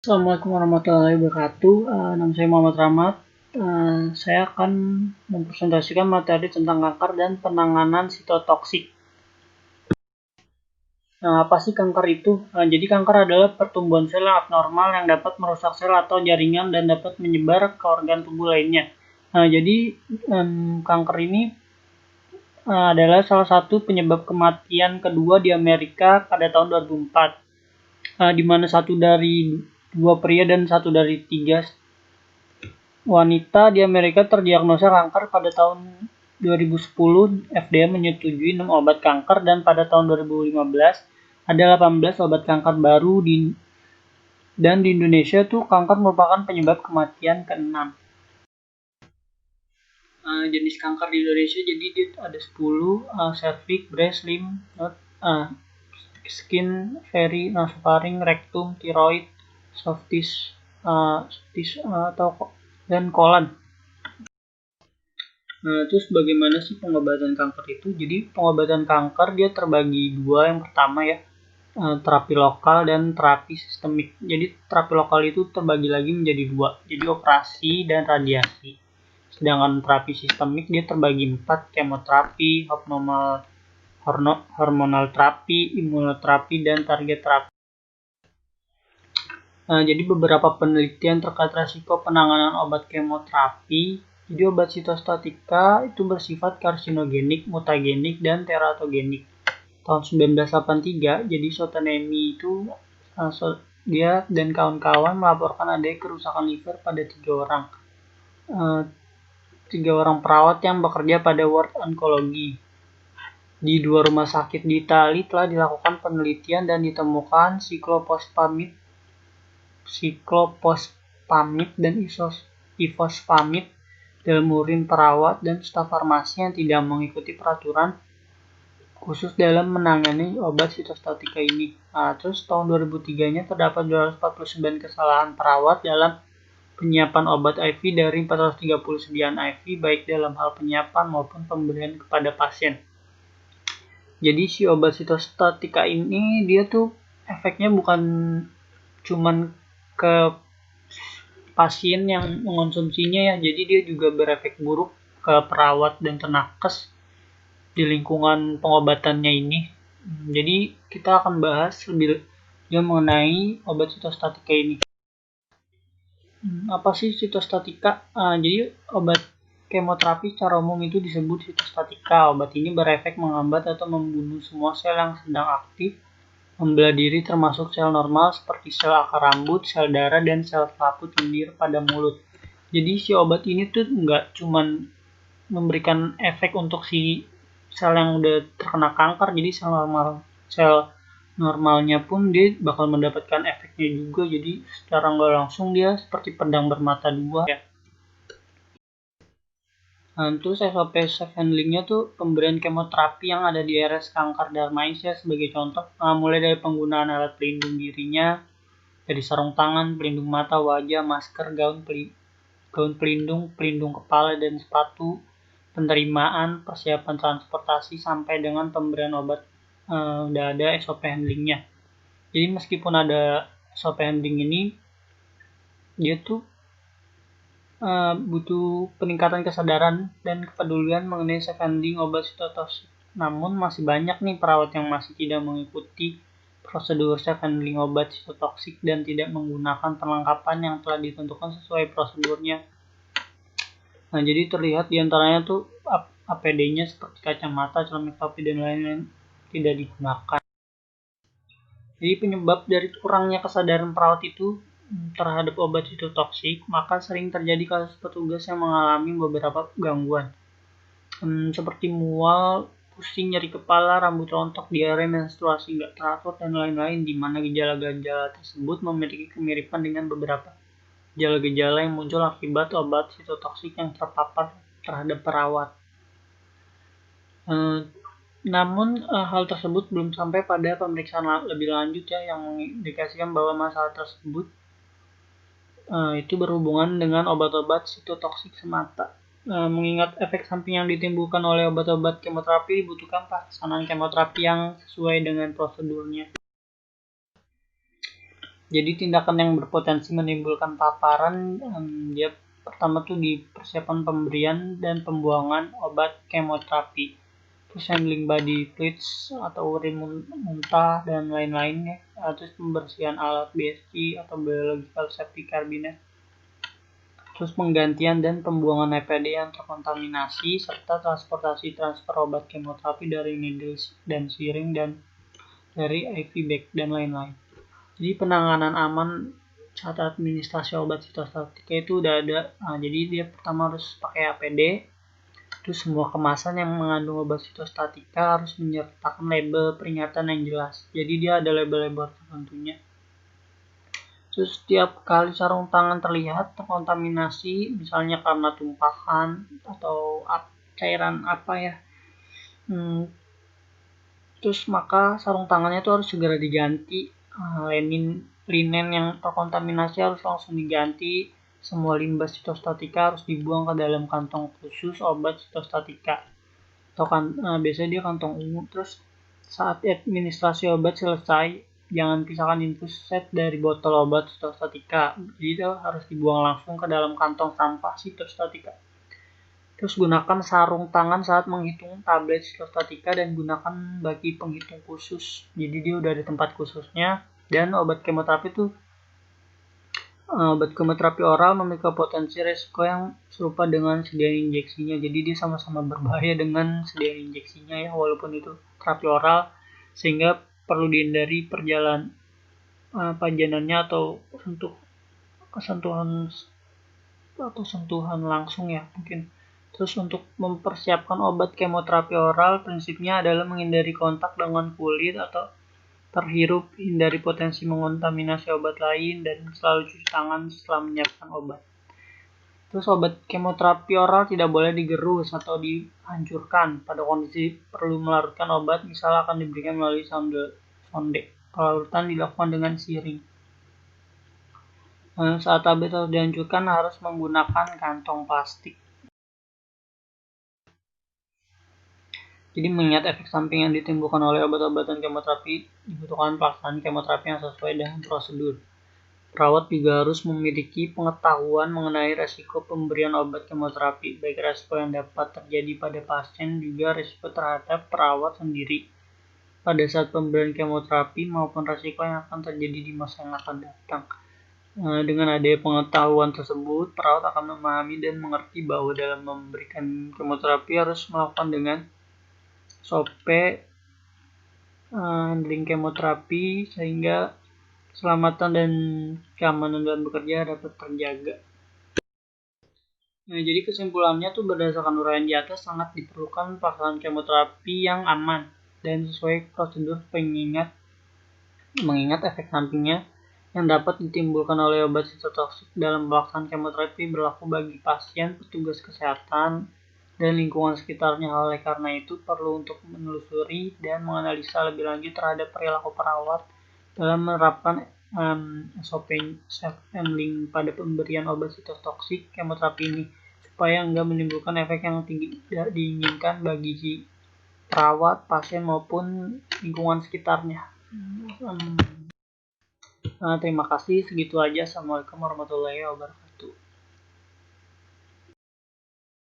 Assalamualaikum warahmatullahi wabarakatuh. Nama saya Muhammad Rahmat. Saya akan mempresentasikan materi tentang kanker dan penanganan sitotoksik. Nah, apa sih kanker itu? Jadi kanker adalah pertumbuhan sel yang abnormal yang dapat merusak sel atau jaringan dan dapat menyebar ke organ tubuh lainnya. Jadi kanker ini adalah salah satu penyebab kematian kedua di Amerika pada tahun 2004. Di mana satu dari dua pria dan satu dari tiga wanita di Amerika terdiagnosa kanker pada tahun 2010. FDA menyetujui 6 obat kanker dan pada tahun 2015 ada 18 obat kanker baru dan di Indonesia tuh kanker merupakan penyebab kematian ke-6. Jenis kanker di Indonesia jadi ada 10, cervix, breast, lymph node, skin, very, nasofaring, rectum, thyroid, soft tissue, dan kolon. Terus bagaimana sih pengobatan kanker itu? Jadi pengobatan kanker dia terbagi dua. Yang pertama ya, terapi lokal dan terapi sistemik. Jadi terapi lokal itu terbagi lagi menjadi dua. Jadi operasi dan radiasi. Sedangkan terapi sistemik dia terbagi 4, kemoterapi, hormonal terapi, imunoterapi, dan target terapi. Jadi beberapa penelitian terkait resiko penanganan obat kemoterapi. Jadi obat sitostatika itu bersifat karsinogenik, mutagenik, dan teratogenik. Tahun 1983, jadi Sotanemi itu dia dan kawan-kawan melaporkan adanya kerusakan liver pada 3 orang perawat yang bekerja pada World Oncology. Di 2 rumah sakit di Italia telah dilakukan penelitian dan ditemukan siklophosphamid dan ifosfamid dalam urin perawat dan staf farmasi yang tidak mengikuti peraturan khusus dalam menangani obat sitostatika ini. Terus tahun 2003-nya terdapat 249 kesalahan perawat dalam penyiapan obat IV dari 430 sediaan IV baik dalam hal penyiapan maupun pemberian kepada pasien. Jadi si obat sitostatika ini dia tuh efeknya bukan cuman ke pasien yang mengonsumsinya ya, jadi dia juga berefek buruk ke perawat dan tenakes di lingkungan pengobatannya ini. Jadi kita akan bahas lebih jauh mengenai obat sitostatika ini. Apa sih sitostatika? Jadi obat kemoterapi secara umum itu disebut sitostatika. Obat ini berefek menghambat atau membunuh semua sel yang sedang aktif membelah diri termasuk sel normal seperti sel akar rambut, sel darah, dan sel selaput lendir pada mulut. Jadi si obat ini tuh nggak cuman memberikan efek untuk si sel yang udah terkena kanker, jadi sel normalnya pun dia bakal mendapatkan efeknya juga. Jadi secara nggak langsung dia seperti pedang bermata dua ya. Terus SOP safe handlingnya tuh pemberian kemoterapi yang ada di RS kanker Darmais ya sebagai contoh, mulai dari penggunaan alat pelindung dirinya dari sarung tangan, pelindung mata, wajah, masker, gaun pelindung kepala dan sepatu, penerimaan, persiapan transportasi sampai dengan pemberian obat. Udah ada SOP handlingnya. Jadi meskipun ada SOP handling ini, dia tuh butuh peningkatan kesadaran dan kepedulian mengenai safe handling obat sitotoksik. Namun masih banyak nih perawat yang masih tidak mengikuti prosedur safe handling obat sitotoksik dan tidak menggunakan perlengkapan yang telah ditentukan sesuai prosedurnya. Jadi terlihat diantaranya tuh APD-nya seperti kacamata, celana topi, dan lain-lain tidak digunakan. Jadi penyebab dari kurangnya kesadaran perawat itu terhadap obat sitotoksik, maka sering terjadi kasus petugas yang mengalami beberapa gangguan seperti mual, pusing, nyeri kepala, rambut rontok, diare, menstruasi nggak teratur, dan lain-lain, di mana gejala-gejala tersebut memiliki kemiripan dengan beberapa gejala-gejala yang muncul akibat obat sitotoksik yang terpapar terhadap perawat. Namun hal tersebut belum sampai pada pemeriksaan lebih lanjut ya, yang mengindikasikan bahwa masalah tersebut itu berhubungan dengan obat-obat sitotoksik semata. Mengingat efek samping yang ditimbulkan oleh obat-obat kemoterapi, dibutuhkan pelaksanaan kemoterapi yang sesuai dengan prosedurnya. Jadi tindakan yang berpotensi menimbulkan paparan, dia pertama tuh di persiapan pemberian dan pembuangan obat kemoterapi, terus handling body fluids atau urin muntah dan lain-lainnya, terus pembersihan alat BSC atau biological safety cabinet, terus penggantian dan pembuangan EPD yang terkontaminasi, serta transportasi transfer obat kemoterapi dari needles dan syring dan dari IV bag dan lain-lain. Jadi penanganan aman saat administrasi obat sitostatika itu udah ada. Nah, jadi dia pertama harus pakai APD. Terus semua kemasan yang mengandung obat sitostatika harus menyertakan label peringatan yang jelas. Jadi dia ada label-label tertentunya. Terus setiap kali sarung tangan terlihat terkontaminasi, misalnya karena tumpahan atau cairan apa ya, terus maka sarung tangannya itu harus segera diganti. Linen yang terkontaminasi harus langsung diganti. Semua limbah sitostatika harus dibuang ke dalam kantong khusus obat sitostatika atau biasanya dia kantong ungu. Terus saat administrasi obat selesai, jangan pisahkan infuset dari botol obat sitostatika, jadi itu harus dibuang langsung ke dalam kantong sampah sitostatika. Terus gunakan sarung tangan saat menghitung tablet sitostatika dan gunakan bagi penghitung khusus. Jadi dia udah ada tempat khususnya. Dan obat kemoterapi oral memiliki potensi resiko yang serupa dengan sediaan injeksinya. Jadi dia sama-sama berbahaya dengan sediaan injeksinya ya, walaupun itu terapi oral, sehingga perlu dihindari pajanannya atau sentuhan langsung ya mungkin. Terus untuk mempersiapkan obat kemoterapi oral, prinsipnya adalah menghindari kontak dengan kulit atau terhirup, hindari potensi mengontaminasi obat lain, dan selalu cuci tangan setelah menyiapkan obat. Terus obat kemoterapi oral tidak boleh digerus atau dihancurkan. Pada kondisi perlu melarutkan obat, misal akan diberikan melalui sonde. Pelarutan dilakukan dengan syring. Saat tablet harus dihancurkan, harus menggunakan kantong plastik. Jadi mengingat efek samping yang ditimbulkan oleh obat-obatan kemoterapi, dibutuhkan pelaksanaan kemoterapi yang sesuai dengan prosedur. Perawat juga harus memiliki pengetahuan mengenai resiko pemberian obat kemoterapi, baik resiko yang dapat terjadi pada pasien juga resiko terhadap perawat sendiri pada saat pemberian kemoterapi maupun resiko yang akan terjadi di masa yang akan datang. Dengan adanya pengetahuan tersebut, perawat akan memahami dan mengerti bahwa dalam memberikan kemoterapi harus melakukan dengan SOP handling kemoterapi sehingga keselamatan dan keamanan dalam bekerja dapat terjaga. Nah, jadi kesimpulannya tuh berdasarkan uraian di atas sangat diperlukan pelaksanaan kemoterapi yang aman dan sesuai prosedur mengingat efek sampingnya yang dapat ditimbulkan oleh obat sitotoksik dalam pelaksanaan kemoterapi berlaku bagi pasien, petugas kesehatan, dan lingkungan sekitarnya. Oleh karena itu, perlu untuk menelusuri dan menganalisa lebih lanjut terhadap perilaku perawat dalam menerapkan SOP self-handling pada pemberian obat sitotoksik kemoterapi ini, supaya enggak menimbulkan efek yang tidak diinginkan bagi si perawat, pasien, maupun lingkungan sekitarnya. Terima kasih, segitu aja. Assalamualaikum warahmatullahi wabarakatuh.